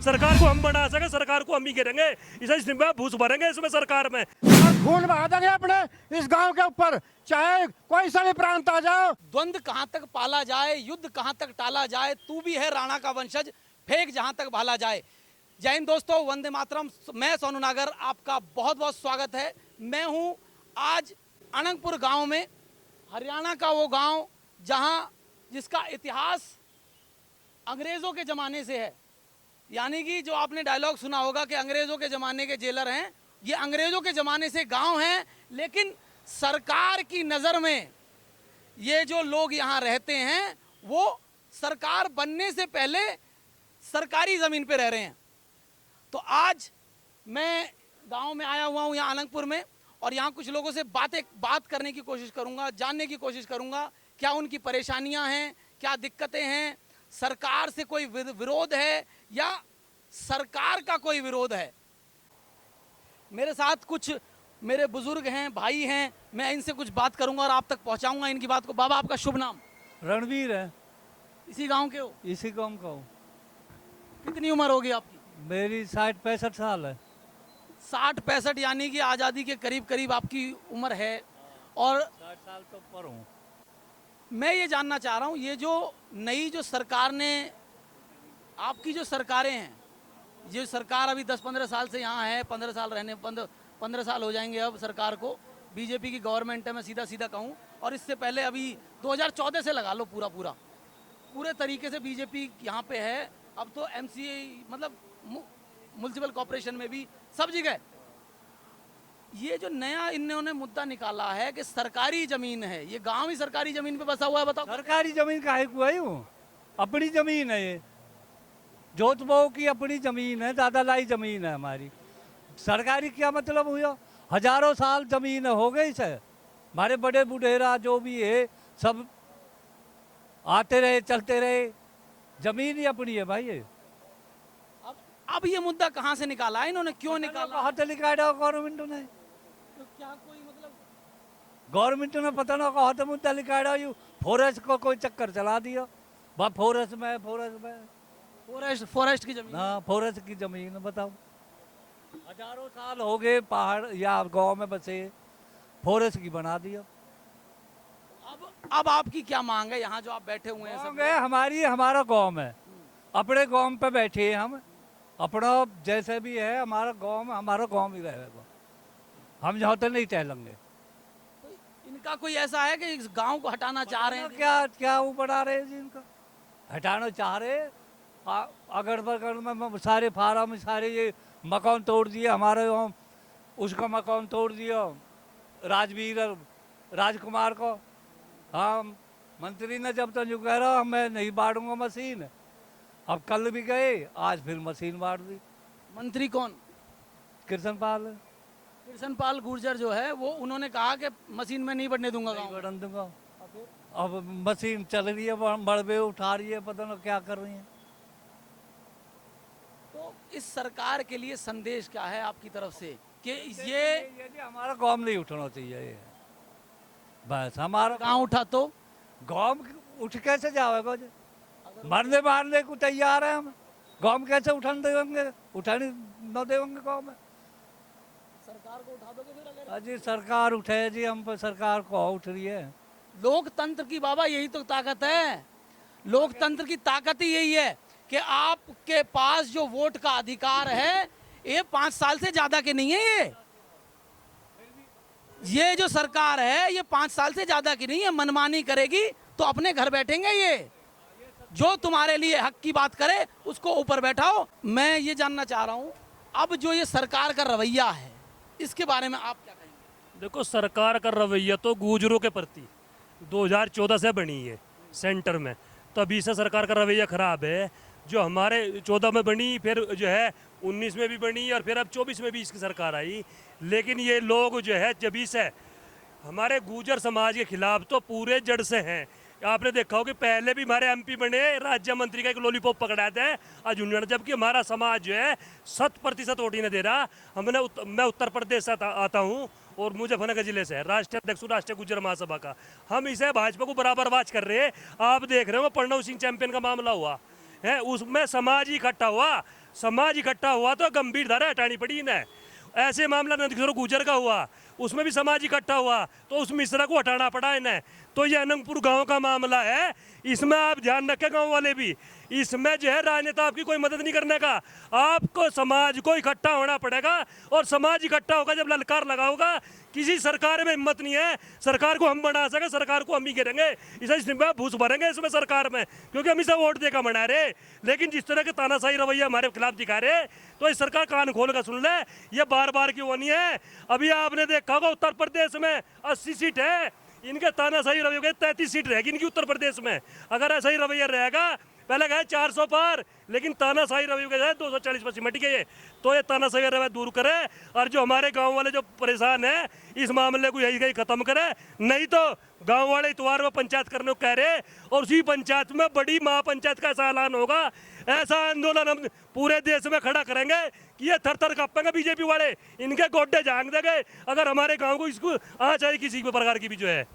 सरकार को हम बना सके, सरकार को हम ही गिरेंगे, इसे भूस भरेंगे इसमें सरकार में। और खून बहा देंगे अपने इस गांव के ऊपर, चाहे कोई सा भी प्रांत आ जाओ। द्वंद कहां तक पाला जाए, युद्ध कहां तक टाला जाए, तू भी है राणा का वंशज, फेंक जहां तक भाला जाए। जय हिंद दोस्तों, वंदे मातरम। मैं सोनू नागर, आपका बहुत बहुत स्वागत है। मैं हूं आज अनंगपुर गांव में, हरियाणा का वो गांव जिसका इतिहास अंग्रेजों के ज़माने से है। यानी कि जो आपने डायलॉग सुना होगा कि अंग्रेजों के ज़माने के जेलर हैं, ये अंग्रेजों के ज़माने से गांव हैं, लेकिन सरकार की नज़र में ये जो लोग यहाँ रहते हैं वो सरकार बनने से पहले सरकारी ज़मीन पे रह रहे हैं। तो आज मैं गांव में आया हुआ हूँ, यहाँ अनंगपुर में, और यहाँ कुछ लोगों से बात करने की कोशिश करूँगा, जानने की कोशिश करूँगा क्या उनकी परेशानियाँ हैं, क्या दिक्कतें हैं, सरकार से कोई विरोध है या सरकार का कोई विरोध है। मेरे साथ कुछ मेरे बुजुर्ग हैं, भाई हैं, मैं इनसे कुछ बात करूंगा और आप तक पहुंचाऊंगा इनकी बात को। बाबा, आपका शुभ नाम? रणवीर है। इसी गांव के हो? इसी गांव का हूँ। कितनी उम्र होगी आपकी? मेरी 60-65 साल है। 60-65 यानी कि आज़ादी के करीब करीब आपकी उम्र है। और 60 साल तो ऊपर हूँ। मैं ये जानना चाह रहा हूँ, ये जो नई जो सरकार ने, आपकी जो सरकारें हैं, ये सरकार अभी 10-15 साल से यहाँ है, 15 साल रहने 15 साल हो जाएंगे अब सरकार को। बीजेपी की गवर्नमेंट है, मैं सीधा सीधा कहूँ। और इससे पहले अभी 2014 से लगा लो पूरे तरीके से बीजेपी यहाँ पे है। अब तो एमसीए मतलब म्युनिसिपल कॉर्पोरेशन में भी सब जगह ये जो नया इन्होंने मुद्दा निकाला है कि सरकारी जमीन है, ये गांव ही सरकारी जमीन पे बसा हुआ है। बताओ, सरकारी जमीन काहे को है? यूँ अपनी जमीन है, ये जोत बहू की अपनी जमीन है, दादा लाई जमीन है हमारी। सरकारी क्या मतलब हुआ? हजारों साल जमीन हो गई से। हमारे बड़े बुढ़ेरा जो भी है सब आते रहे, चलते रहे, जमीन ही अपनी है भाई। ये अब ये मुद्दा कहाँ से निकाला है इन्होंने, क्यों निकाला? हाथ निकाला गवर्नमेंट ने। तो क्या कोई मतलब गवर्नमेंट ने पता ना कहा तो मुद्दा निकाला, यू फॉरेस्ट को कोई चक्कर चला दिया। वहाँ फॉरेस्ट में फॉरेस्ट की जमीन? हाँ, फॉरेस्ट की जमीन। बताओ, हजारों साल हो गए पहाड़ या गांव में बसे, फॉरेस्ट की बना दिया। अब आपकी क्या मांग है यहाँ जो आप बैठे हुए हैं? सब है हमारा गांव है, अपने गांव पे बैठे हैं हम। अपना जैसे भी है हमारा गांव ही रहेगा। हम यहाँ तो नहीं टहलेंगे। इनका कोई ऐसा है कि इस गांव को हटाना चाह रहे हैं? क्या वो बढ़ा रहे हैं जी, इनका हटाना चाह रहे। अगल बगल में सारे फार्म, सारे ये मकान तोड़ दिए हमारे वहाँ, उसका मकान तोड़ दिया राजवीर राजकुमार को। हाँ, मंत्री ने जब तक जो कह रहा मैं नहीं बांटूंगा मशीन, अब कल भी गए, आज फिर मशीन बांट दी। मंत्री कौन? कृष्णपाल गुर्जर जो है वो, उन्होंने कहा कि मशीन में नहीं बढ़ने दूंगा, नहीं बढ़ने दूंगा। अब मशीन चल रही है, मलबे उठा रही है, पता ना क्या कर रही है। तो इस सरकार के लिए संदेश क्या है आपकी तरफ से कि ये हमारा गांव नहीं उठना चाहिए? बस हमारा गांव उठा तो गांव उठ कैसे जाएगा? मरने मारने को तैयार है हम, गांव कैसे उठाने देंगे? उठाने न देंगे गांव में। सरकार को उठा दोगे फिर? अगर अजी सरकार उठे जी, हम पर सरकार को उठ रही है। लोकतंत्र की बाबा यही तो ताकत है। लोकतंत्र की ताकत ही यही है कि आपके पास जो वोट का अधिकार है, ये 5 साल से ज्यादा के नहीं है। ये जो सरकार है ये 5 साल से ज्यादा की नहीं है। मनमानी करेगी तो अपने घर बैठेंगे। ये जो तुम्हारे लिए हक की बात करे उसको ऊपर बैठाओ। मैं ये जानना चाह रहा हूं, अब जो ये सरकार का रवैया है इसके बारे में आप क्या कहेंगे? देखो, सरकार का रवैया तो गुजरों के प्रति 2014 से बनी है सेंटर में, तो अभी से सरकार का रवैया खराब है। जो हमारे 14 में बनी, फिर जो है 19 में भी बनी, और फिर अब 24 में भी इसकी सरकार आई। लेकिन ये लोग जो है जब से हमारे गुजर समाज के खिलाफ तो पूरे जड़ से हैं। आपने देखा हो कि पहले भी हमारे एमपी बने, राज्य मंत्री का एक लॉलीपॉप पकड़ाए थे आज उन्होंने, जबकि हमारा समाज जो है 100% वोट ही नहीं दे रहा। मैं उत्तर प्रदेश से आता हूँ और मुजफ्फरनगर जिले से, राष्ट्रीय अध्यक्ष राष्ट्रीय गुर्जर महासभा का। हम इसे भाजपा को बराबर बात कर रहे हैं। आप देख रहे हो प्रणव सिंह चैंपियन का मामला हुआ, है, उसमें समाज इकट्ठा हुआ तो गंभीर धारा हटानी पड़ी इन्हें। ऐसे मामला नंदकिशोर गुर्जर का हुआ, उसमें भी समाज इकट्ठा हुआ तो उस मिश्रा को हटाना पड़ा इन्हें। तो ये अनंगपुर गांव का मामला है, इसमें आप ध्यान रखें गांव वाले भी, इसमें जो है राजनेता आपकी कोई मदद नहीं करने का, आपको समाज को इकट्ठा होना पड़ेगा। और समाज इकट्ठा होगा जब ललकार लगाओगा। किसी सरकार में हिम्मत नहीं है, सरकार को हम बना सके, सरकार को हम ही गिरेंगे, इसे भूस भरेंगे इसमें सरकार में, क्योंकि हम इसे वोट देकर बना रहे। लेकिन जिस तरह के तानाशाही रवैया हमारे खिलाफ दिखा रहे, तो इस सरकार कान खोल कर सुन ले, ये बार बार क्यों नहीं है। अभी आपने देखा होगा उत्तर प्रदेश में 80 सीट है, इनके तानाशाही रवैया के 33 सीट रहेगी इनकी उत्तर प्रदेश में। अगर ऐसा ही रवैया रहेगा, पहले गए 400 पार, लेकिन तानाशाही रवैया के जाए 240 पर सिमट गए। तो ये तानाशाही रवैया दूर करे, और जो हमारे गांव वाले जो परेशान हैं इस मामले को यही खत्म करे। नहीं तो गांव वाले इतवार में पंचायत करने को कह रहे, और उसी पंचायत में बड़ी महापंचायत का ऐसा ऐलान होगा, ऐसा आंदोलन हम पूरे देश में खड़ा करेंगे कि ये थर थर कांपेंगे बीजेपी वाले, इनके गोड्डे झांक देंगे अगर हमारे गाँव को इसको आ चाहे किसी भी प्रकार की भी जो है।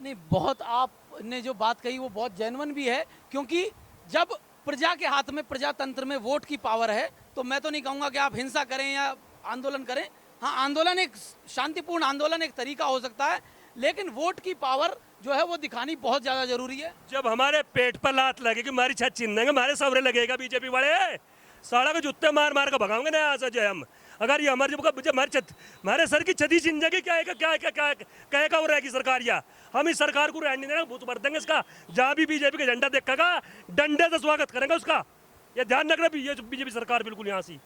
नहीं, बहुत आपने जो बात कही वो बहुत जेन्युइन भी है, क्योंकि जब प्रजा के हाथ में, प्रजातंत्र में वोट की पावर है, तो मैं तो नहीं कहूँगा कि आप हिंसा करें या आंदोलन करें। हाँ, आंदोलन एक शांतिपूर्ण आंदोलन एक तरीका हो सकता है, लेकिन वोट की पावर जो है वो दिखानी बहुत ज़्यादा जरूरी है। जब हमारे पेट पर लात लगेगी, हमारी छत छीन देंगे, हमारे सवरे लगेगा बीजेपी वाले, साड़ा के जूते मार मार कर भगाओगे ना यहाँ से जो हम। अगर ये हमारी हमारे सर की छती छीन जाएगी, क्या कहेगा वो रहेगी सरकार। या हम इस सरकार को रहने नहीं देंगे, भूत भर देंगे इसका। जहाँ भी बीजेपी का झंडा देखेगा डंडे से स्वागत करेंगे उसका। ये ध्यान रखना, ये बीजेपी सरकार बिल्कुल यहाँ सी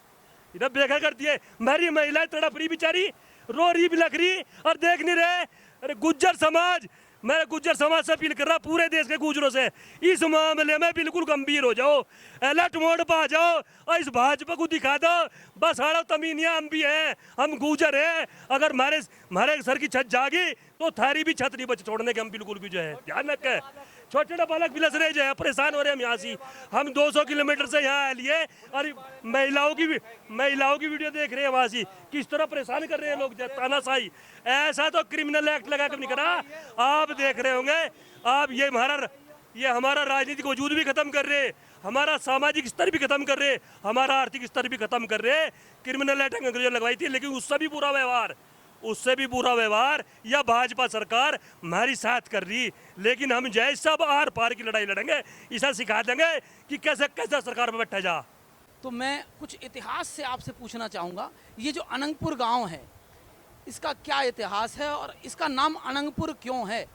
इधर बेखा करती है। मेरी महिलाएं तड़प रही बेचारी, रो रही बिलख रही, और देख नहीं रहे। अरे गुज्जर समाज, मैं गुज्जर समाज से अपील कर रहा, पूरे देश के गुजरों से, इस मामले में बिल्कुल गंभीर हो जाओ, अलर्ट मोड पर आ जाओ, और इस भाजपा को दिखा दो बस हाड़ो तमीनिया हम भी हैं, हम गुजर हैं। अगर हमारे सर की छत जागी तो थारी भी छत नहीं बच छोड़ने के हम बिल्कुल भी जो है। ध्यान रखें, छोटे छोटे बालक बिलस रहे जो है, परेशान हो रहे हम यहाँ से। हम 200 किलोमीटर से यहाँ आए लिए, और महिलाओं की वीडियो देख रहे हैं वहाँ से, किस तरह परेशान कर रहे हैं लोग, तानाशाही। ऐसा तो क्रिमिनल एक्ट लगा कर नहीं करा, आप देख रहे होंगे। आप ये हमारा राजनीतिक वजूद भी खत्म कर रहे, हमारा सामाजिक स्तर भी खत्म कर रहे, हमारा आर्थिक स्तर भी खत्म कर रहे। क्रिमिनल एक्ट अंग्रेजों ने लगवाई थी, लेकिन उससे भी बुरा व्यवहार या भाजपा सरकार हमारी साथ कर रही। लेकिन हम जय सब आर पार की लड़ाई लड़ेंगे, इसे सिखा देंगे कि कैसे कैसे सरकार में बैठा जा। तो मैं कुछ इतिहास से आपसे पूछना चाहूँगा, ये जो अनंगपुर गांव है, इसका क्या इतिहास है और इसका नाम अनंगपुर क्यों है?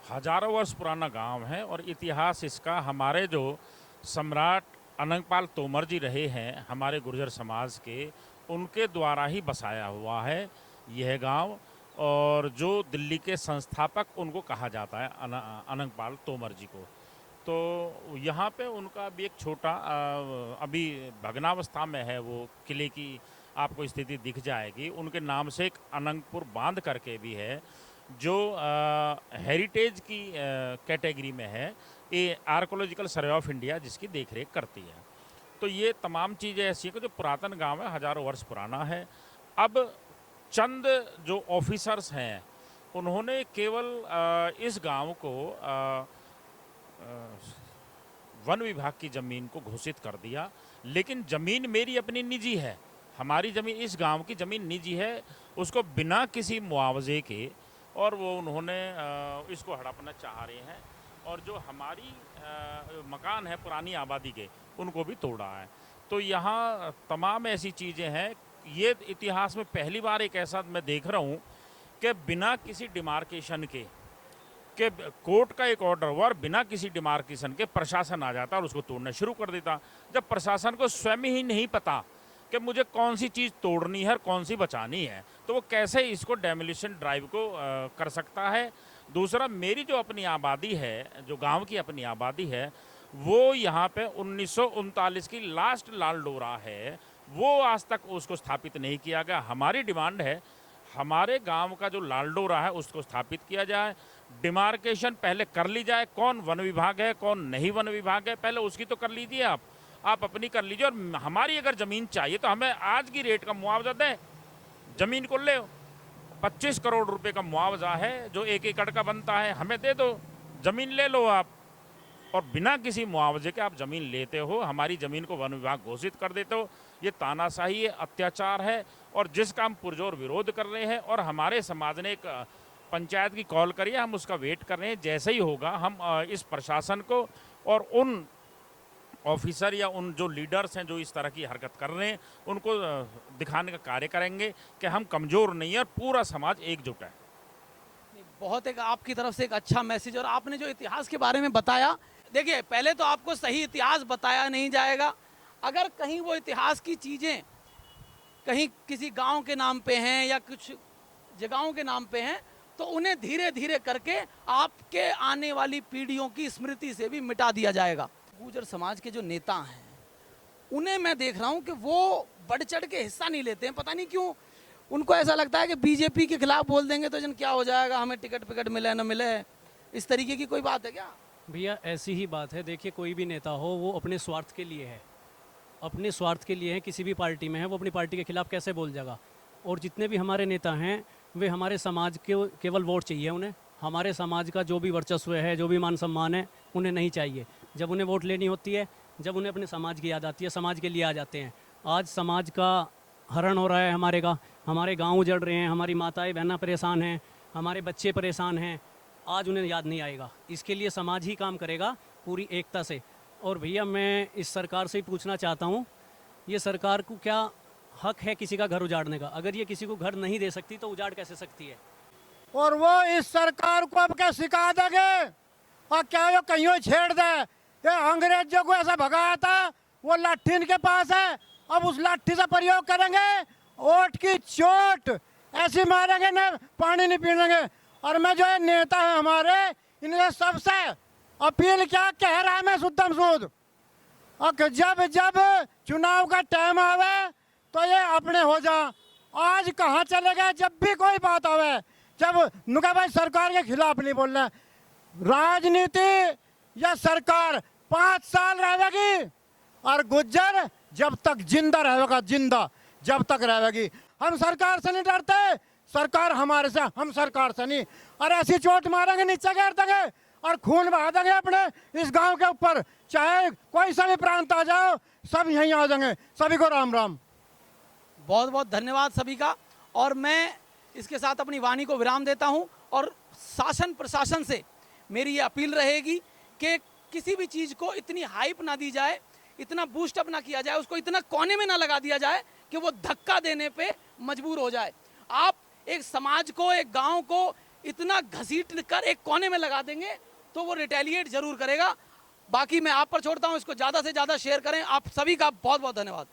हजारों वर्ष पुराना गांव है, और इतिहास इसका हमारे जो सम्राट अनंगपाल तोमर जी रहे हैं हमारे गुर्जर समाज के, उनके द्वारा ही बसाया हुआ है यह गांव। और जो दिल्ली के संस्थापक उनको कहा जाता है अनंगपाल तोमर जी को। तो यहाँ पे उनका भी एक छोटा अभी भग्नावस्था में है वो किले की आपको स्थिति दिख जाएगी। उनके नाम से एक अनंगपुर बांध करके भी है, जो हेरिटेज की कैटेगरी में है, ये आर्कोलॉजिकल सर्वे ऑफ इंडिया जिसकी देखरेख करती है। तो ये तमाम चीज़ें ऐसी हैं कि जो पुरातन गांव है, हजारों वर्ष पुराना है। अब चंद जो ऑफिसर्स हैं उन्होंने केवल इस गांव को वन विभाग की ज़मीन को घोषित कर दिया, लेकिन ज़मीन मेरी अपनी निजी है, हमारी ज़मीन, इस गांव की ज़मीन निजी है, उसको बिना किसी मुआवजे के, और वो उन्होंने इसको हड़पना चाह रहे हैं। और जो हमारी मकान है पुरानी आबादी के, उनको भी तोड़ा है। तो यहाँ तमाम ऐसी चीज़ें हैं। ये इतिहास में पहली बार एक ऐसा मैं देख रहा हूँ कि बिना किसी डिमार्केशन के कोर्ट का एक ऑर्डर हुआ और बिना किसी डिमार्केशन के प्रशासन आ जाता और उसको तोड़ना शुरू कर देता। जब प्रशासन को स्वयं ही नहीं पता कि मुझे कौन सी चीज़ तोड़नी है और कौन सी बचानी है, तो वो कैसे इसको डेमोलिशन ड्राइव को कर सकता है। दूसरा, मेरी जो अपनी आबादी है, जो गांव की अपनी आबादी है, वो यहाँ पे 1939 की लास्ट लाल डोरा है, वो आज तक उसको स्थापित नहीं किया गया। हमारी डिमांड है हमारे गांव का जो लाल डोरा है उसको स्थापित किया जाए, डिमार्केशन पहले कर ली जाए, कौन वन विभाग है कौन नहीं वन विभाग है, पहले उसकी तो कर लीजिए, आप अपनी कर लीजिए। और हमारी अगर ज़मीन चाहिए तो हमें आज की रेट का मुआवजा दें, ज़मीन को ले 25 करोड़ रुपए का मुआवजा है जो 1 एकड़ का बनता है, हमें दे दो, ज़मीन ले लो आप। और बिना किसी मुआवजे के आप ज़मीन लेते हो, हमारी ज़मीन को वन विभाग घोषित कर देते हो। ये तानाशाही है, अत्याचार है और जिसका हम पुरजोर विरोध कर रहे हैं। और हमारे समाज ने एक पंचायत की कॉल करी है, हम उसका वेट कर रहे हैं। जैसे ही होगा हम इस प्रशासन को और उन ऑफिसर या उन जो लीडर्स हैं जो इस तरह की हरकत कर रहे हैं उनको दिखाने का कार्य करेंगे कि हम कमज़ोर नहीं है और पूरा समाज एकजुट है। बहुत एक आपकी तरफ से एक अच्छा मैसेज। और आपने जो इतिहास के बारे में बताया, देखिए पहले तो आपको सही इतिहास बताया नहीं जाएगा। अगर कहीं वो इतिहास की चीज़ें कहीं किसी गांव के नाम पे हैं या कुछ जगहों के नाम पे हैं तो उन्हें धीरे धीरे करके आपके आने वाली पीढ़ियों की स्मृति से भी मिटा दिया जाएगा। गुर्जर समाज के जो नेता हैं उन्हें मैं देख रहा हूं कि वो बढ़ चढ़ के हिस्सा नहीं लेते हैं। पता नहीं क्यों उनको ऐसा लगता है कि बीजेपी के खिलाफ बोल देंगे तो जन क्या हो जाएगा, हमें टिकट पिकट मिले न मिले, इस तरीके की कोई बात है क्या? भैया ऐसी ही बात है। देखिए कोई भी नेता हो वो अपने स्वार्थ के लिए है, अपने स्वार्थ के लिए है। किसी भी पार्टी में है वो अपनी पार्टी के खिलाफ कैसे बोल जाएगा। और जितने भी हमारे नेता हैं वे हमारे समाज के केवल वोट चाहिए उन्हें। हमारे समाज का जो भी वर्चस्व है, जो भी मान सम्मान है उन्हें नहीं चाहिए। जब उन्हें वोट लेनी होती है, जब उन्हें अपने समाज की याद आती है, समाज के लिए आ जाते हैं। आज समाज का हरण हो रहा है हमारे गांव उजड़ रहे हैं, हमारी माताएं बहनें परेशान हैं, हमारे बच्चे परेशान हैं। आज उन्हें याद नहीं आएगा। इसके लिए समाज ही काम करेगा पूरी एकता से। और भैया मैं इस सरकार से ही पूछना चाहता हूँ, ये सरकार को क्या हक है किसी का घर उजाड़ने का? अगर ये किसी को घर नहीं दे सकती तो उजाड़ कैसे सकती है? और वो इस सरकार को अब क्या सिखा देंगे और क्या वो कहीं छेड़ दे। ये अंग्रेजों को ऐसा भगाया था, वो लाठी इनके पास है, अब उस लाठी से प्रयोग करेंगे। ओट की चोट ऐसी मारेंगे ना, पानी नहीं पीनेंगे। और मैं जो है नेता है हमारे, इन्हें सबसे अपील क्या कह रहा है मैं शुद्धम शुद्ध, और जब जब चुनाव का टाइम आवे तो ये अपने हो जा। आज कहाँ चले गए? जब भी कोई बात आवे, जब नुका भाई सरकार के खिलाफ नहीं बोलना। राजनीति या सरकार 5 साल रहेगी और गुज्जर जब तक जिंदा रहेगा, जिंदा जब तक रहेगी। हम सरकार से नहीं डरते, सरकार हमारे से, हम सरकार से नहीं। और ऐसी चोट मारेंगे, नीचे गिर देंगे और खून बहा देंगे अपने इस गांव के ऊपर। चाहे कोई सा भी प्रांत आ जाओ, सब यहीं आ जाएंगे। सभी को राम राम। बहुत बहुत धन्यवाद सभी का। और मैं इसके साथ अपनी वाणी को विराम देता हूं। और शासन प्रशासन से मेरी ये अपील रहेगी कि किसी भी चीज़ को इतनी हाइप ना दी जाए, इतना बूस्टअप ना किया जाए, उसको इतना कोने में ना लगा दिया जाए कि वो धक्का देने पे मजबूर हो जाए। आप एक समाज को, एक गांव को इतना घसीट कर एक कोने में लगा देंगे तो वो रिटेलिएट जरूर करेगा। बाकी मैं आप पर छोड़ता हूं, इसको ज़्यादा से ज़्यादा शेयर करें। आप सभी का बहुत बहुत धन्यवाद।